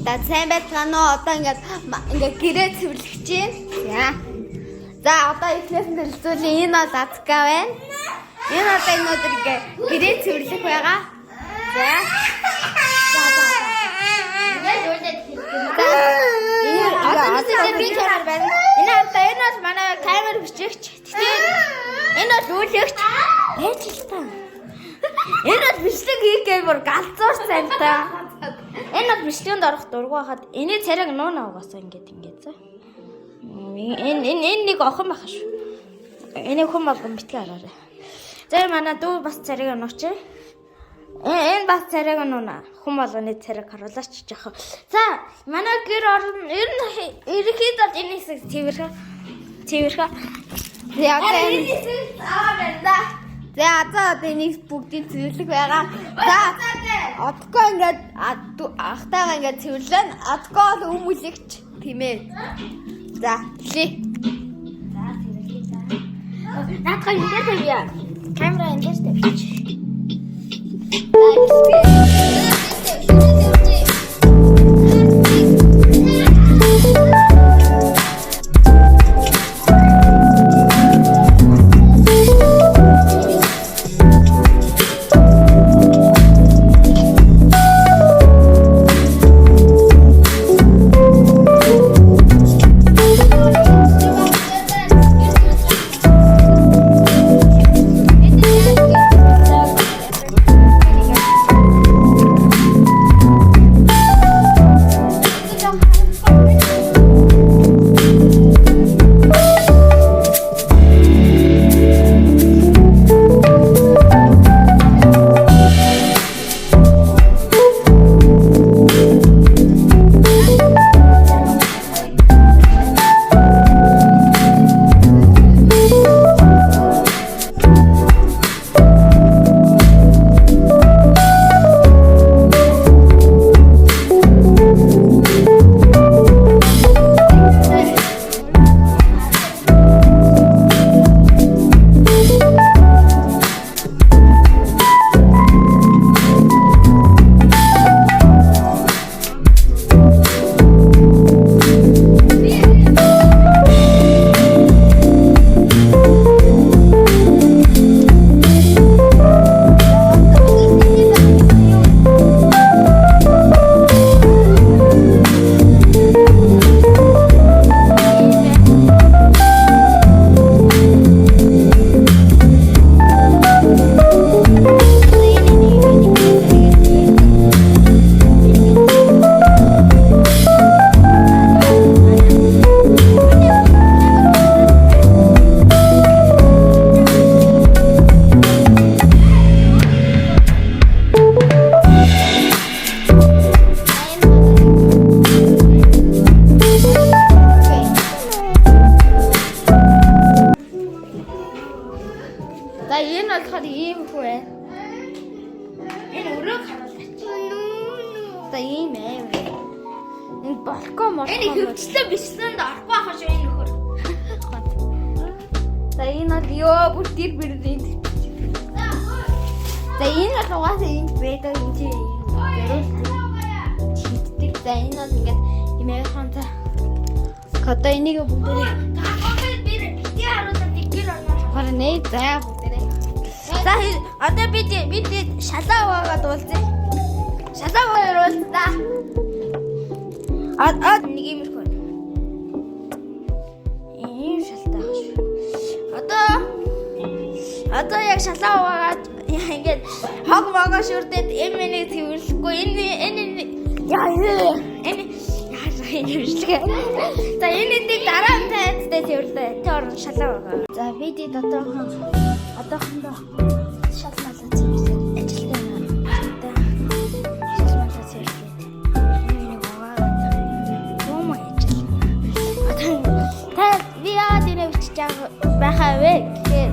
За сайн байцгаана уу? Одоо ингээд гэрээ цэвэрлэх чинь. За одоо эхнээс нь хэлцүүлээ. Энэ бол Азка байна. Энэ одоо энэ өдөр ингээд гэрээ цэвэрлэх байгаа. За. Ингээд үлдээд хэлсэн. Би чамаар байна. Энэ бол манай камер бичигч. Энэ бол үлэгч. Яаж л та? Энэ бол бичлэг хийгээ бүр галзуурсан та. Энэ бол бичлэгэнд орох дургу байхад энэ царайг нуунаа угаасаа ингээд за. Энэ нэг охин байх шүү. Энэ хүн болгон битгий хараарай. За манай дүү бас царайг нууч. Энэ бас царайг нуунаа. Хүн болгоны царайг харуулаач жоох. За манай гэр орон ер нь ерөнхийдөө энэ хэсэг цэвэрхэ. Яг энэ хэсэг байна. За одоо энийг бүгдийг цэвэрлэх байгаа. За одгоо ингээд ахтайгаа ингээд цэвэрлэн одгоо л өмүүлэгч тийм ээ. За хэлээ. За цэвэрлэе за. Наадхаа ингээд тавья. Камера ингээд тавьчих. Энэ хөвчлөө бичлэнд орохгүй байх шүү энэ нөхөр. За энэ бол ёо бүр тэр бэрдээд. За энэ бол угаасаа энэ бэдэг энэ чинь. За энэ бол ингээд имээ ханта. Одоо энийг бүгдээ. Би бити харуулаад гэр орно. Харин заа бүгдээ. За одоо бид шалаа уугаад уулзъя. Шалаа уугаад нэг юм ирэх байна. Ийм шалтгаан шүү. Одоо яг шалаа уугаад ингээд хог могоо шүрдээд эмэнийг цэвэрлэхгүй энэ бичлэг. За энэ дараа нь тайцтай цэвэрлээ. Тэ орон шалаа уугаа. За бид одоохондоо шалаа цэвэрлээ. Бахавэ гэхээр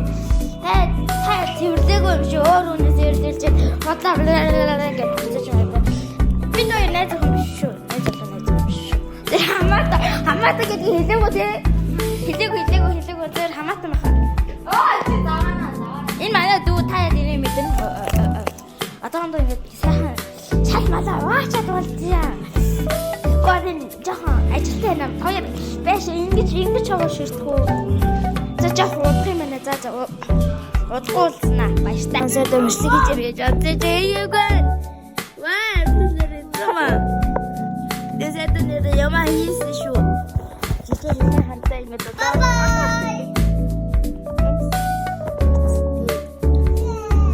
та цэвэрлээгүй юм шиг өөр үнэ цэвэрлэлж бодлоо гэж бодож байна. Би нөө найз охин биш шүү. Найз биш шүү. Тэр хамаатай гэдэг хэлээгүй те. Хэлээгүй тэр хамаатай махаа. Чи заана. Энэ манай дүү та яа дэрэ мэдэн. Одоохондоо ингэ сайхан шал малаа уучаад болдъя. жоохон ажилтай нам хоёр байш ингэж байгаа ширтгүү. За жоохон удах юм байна. За удахгүй баяртай. Асаад өмсөг гэж ярьж авчихъя. Ваа, тэсэрэмаа. Тэсэрэмээ ямаа хийсэн шүү. Жижиг нэг хантай юм даа. Бай.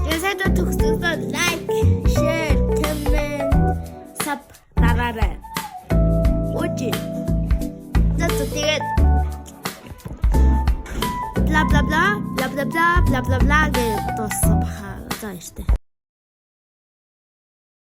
Тэсэрэмээ төгсгөөд лайк, share, comment, sub дараарай. Очи. Тэгээд бла бла бла бла бла бла бла бла гэж дуусах баха. За яштэй.